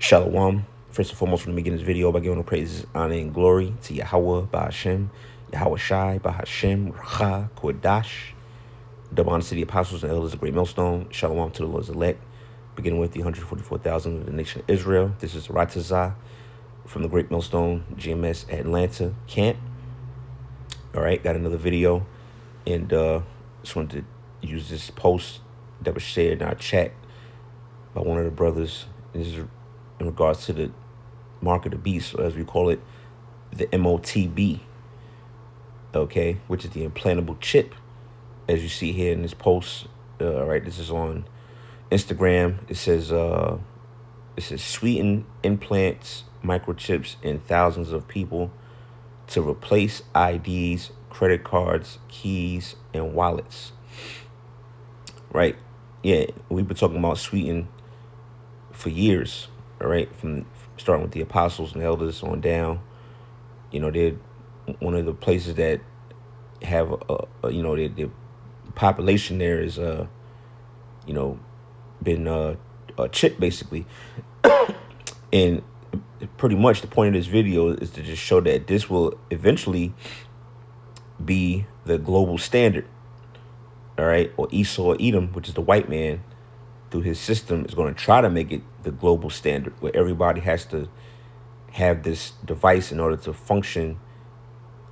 Shalom. First and foremost, we're going to begin this video by giving the praises, honor, and glory to Yahweh, Ba'ashem, Yahweh Shai, Bahashem, Racha, Kodash, double honor to the apostles and elders of Great Millstone. Shalom to the Lord's elect, beginning with the 144,000 of the nation of Israel. This is Ratazah from the Great Millstone GMS Atlanta camp. All right, got another video, and just wanted to use this post that was shared in our chat by one of the brothers. This is in regards to the mark of the beast, or as we call it, the MOTB, okay, which is the implantable chip, as you see here in this post. All right, this is on Instagram. It says Sweden implants microchips in thousands of people to replace IDs, credit cards, keys, and wallets. Right, yeah, we've been talking about Sweden for years. All right, from starting with the apostles and elders on down. You know, they're one of the places that have the population there is been a chip basically. And pretty much the point of this video is to just show that this will eventually be the global standard. All right, or Esau or Edom, which is the white man, through his system, is going to try to make it the global standard, where everybody has to have this device in order to function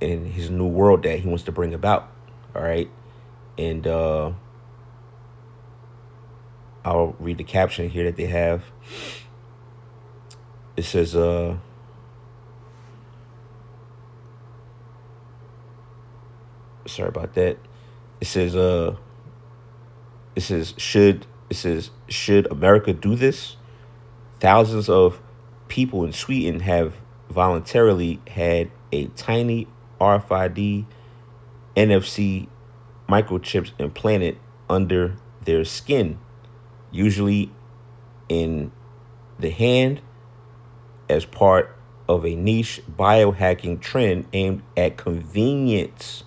in his new world that he wants to bring about. All right, and I'll read the caption here that they have. It says sorry about that. It says should America do this? Thousands of people in Sweden have voluntarily had a tiny RFID NFC microchips implanted under their skin, usually in the hand, as part of a niche biohacking trend aimed at convenience.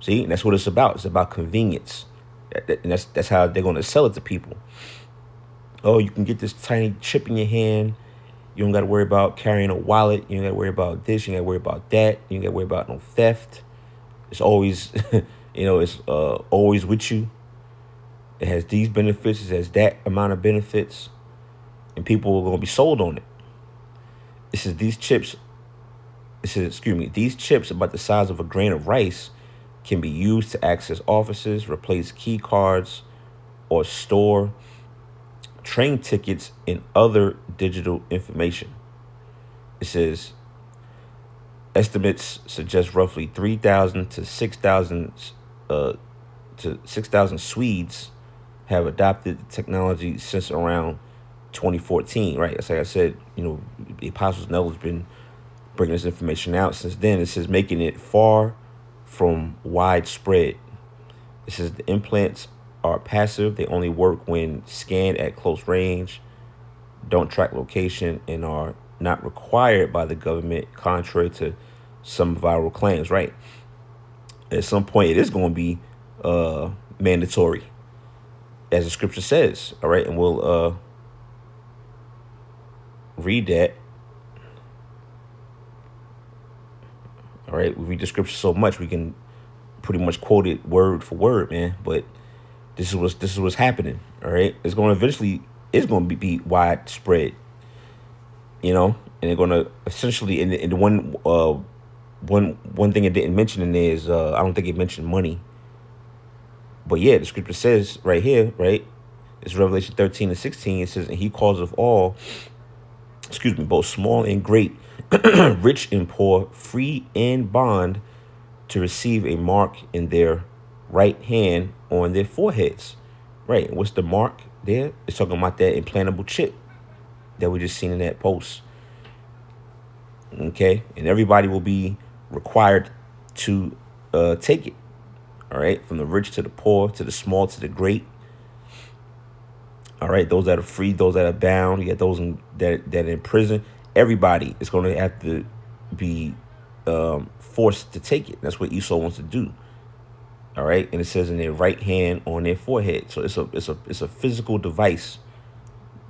See, and that's what it's about. It's about convenience. And that's how they're going to sell it to people. Oh, you can get this tiny chip in your hand. You don't got to worry about carrying a wallet. You don't got to worry about this. You don't got to worry about that. You don't got to worry about no theft. It's always, it's always with you. It has these benefits. It has that amount of benefits. And people are going to be sold on it. It says these chips about the size of a grain of rice can be used to access offices, replace key cards, or store train tickets and other digital information. It says estimates suggest roughly 3,000 to 6,000 Swedes have adopted the technology since around 2014. Right, that's like I said. The apostles and elders been bringing this information out since then. It says making it far from widespread. It says the implants are passive. They only work when scanned at close range, don't track location, and are not required by the government, contrary to some viral claims. Right. At some point, it is going to be mandatory, as the scripture says. All right, and we'll read that. All right, we read the scripture so much we can pretty much quote it word for word, man. But this is what's happening. All right, it's going to be widespread. And they're going to essentially, and the one thing it didn't mention in there is I don't think it mentioned money. But yeah, the scripture says right here, right? It's Revelation 13:16. It says, and he calls of all, both small and great, rich and poor, free and bond, to receive a mark in their right hand on their foreheads. Right. And what's the mark there? It's talking about that implantable chip that we just seen in that post. Okay. And everybody will be required to take it. All right. From the rich to the poor, to the small to the great. All right. Those that are free, those that are bound. You got those that are in prison. Everybody is going to have to be forced to take it. That's what Esau wants to do. All right, and it says in their right hand on their forehead. So it's a physical device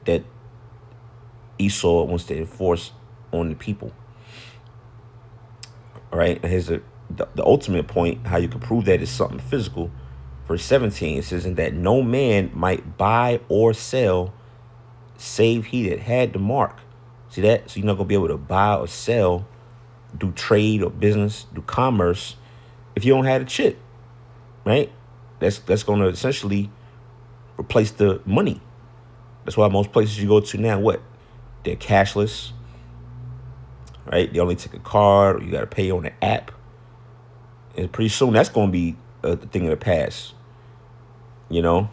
that Esau wants to enforce on the people. All right, and here's the ultimate point, how you can prove that is something physical. Verse 17, it says, "And that no man might buy or sell, save he that had the mark." See that? So you're not going to be able to buy or sell, do trade or business, do commerce, if you don't have a chip, right? That's going to essentially replace the money. That's why most places you go to now, what? They're cashless, right? They only take a card, or you got to pay on the app. And pretty soon that's going to be a thing of the past, you know?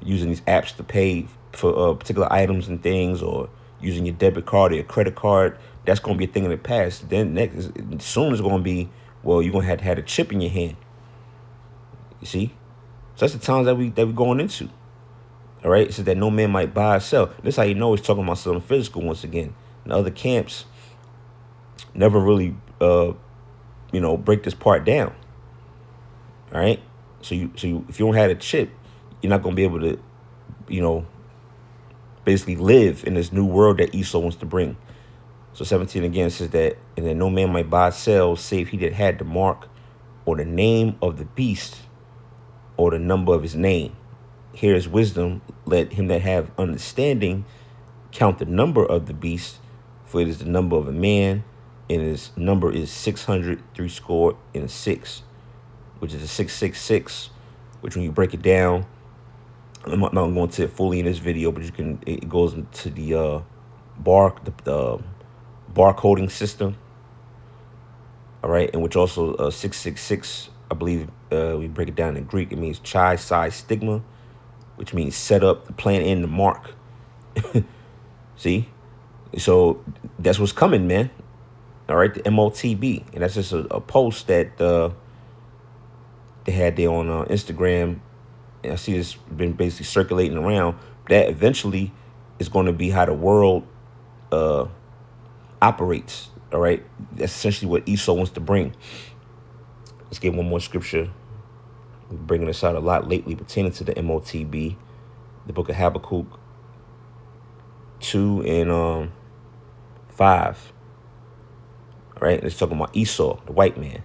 Using these apps to pay for particular items and things, or using your debit card or your credit card, that's going to be a thing of the past. Then next, soon it's going to be, well, you're going to have a chip in your hand. You see? So that's the times that we're going into. All right? It says that no man might buy or sell. This is how you know it's talking about something physical once again. In other camps, never really, break this part down. All right? So if you don't have a chip, you're not going to be able to, basically live in this new world that Esau wants to bring. So 17 again says that, "And that no man might buy or sell, save he that had the mark, or the name of the beast, or the number of his name. Here is wisdom. Let him that have understanding count the number of the beast, for it is the number of a man, and his number is 636, which is a 666, which when you break it down, I'm not going to go into it fully in this video, but it goes into the barcoding system. All right, and which also 666, I believe, we break it down in Greek, it means chi psi stigma, which means set up, the plan, and the mark. See? So that's what's coming, man. All right, the MOTB. And that's just a post that they had there on Instagram. And I see it's been basically circulating around. That eventually is going to be how the world operates. All right, that's essentially what Esau wants to bring. Let's get one more scripture. We're bringing this out a lot lately pertaining to the MOTB. The book of Habakkuk 2 and 5. All right, it's talking about Esau, the white man.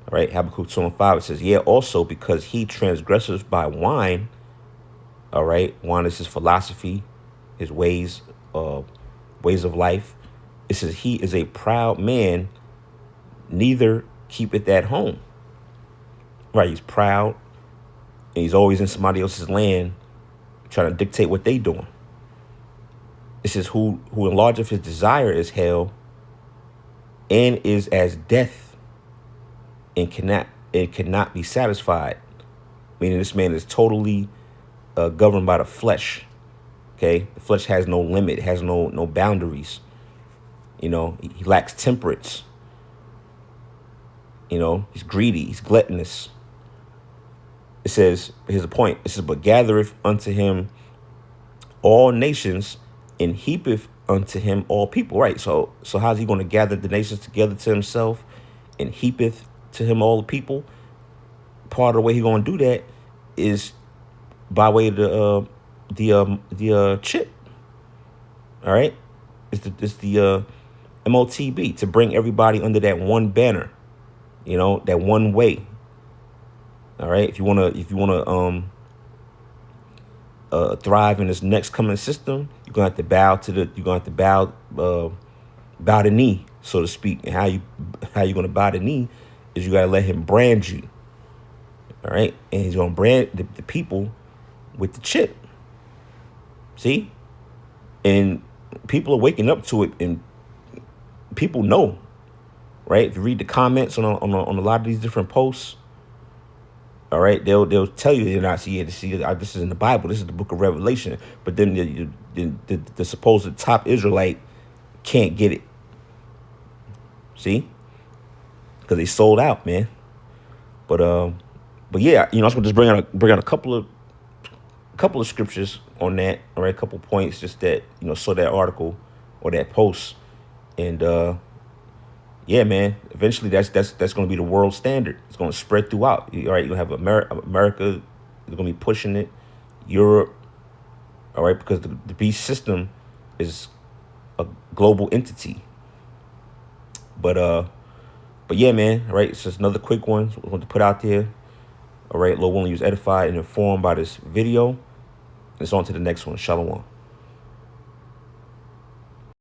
All right, Habakkuk 2 and 5, it says, "Yeah, also because he transgresses by wine." All right, wine is his philosophy, his ways of life. It says, "He is a proud man, neither keepeth at home." Right, he's proud, and he's always in somebody else's land, trying to dictate what they doing. It says, who enlargeth his desire is hell, and is as death, and cannot be satisfied. Meaning this man is totally governed by the flesh. Okay, the flesh has no limit, has no boundaries. He lacks temperance. He's greedy, he's gluttonous. It says, here's the point. It says, "But gathereth unto him all nations, and heapeth unto him all people." Right. So how's he going to gather the nations together to himself, and heapeth to him all the people? Part of the way he's going to do that is by way of the chip. All right. It's the MOTB, to bring everybody under that one banner, that one way. All right. If you wanna thrive in this next coming system, you're gonna have to bow the knee, so to speak. And how you gonna bow the knee is you gotta let him brand you. All right, and he's gonna brand the people with the chip. See, and people are waking up to it, and people know, right? If you read the comments on a lot of these different posts, all right, they'll tell you they're not see this is in the Bible, this is the book of Revelation, but then the supposed top Israelite can't get it. See, because they sold out, man. But yeah, I was gonna just bring out a couple of scriptures on that, all right, a couple points, just that saw that article or that post, and yeah, man, eventually that's going to be the world standard. It's going to spread throughout. All right, you're going to have America is going to be pushing it, Europe, All right, because the beast system is a global entity. But yeah, man. All right, it's just another quick one I want to put out there. All right, Lord willing, you was edified and informed by this video. Let's on to the next one. Shalom.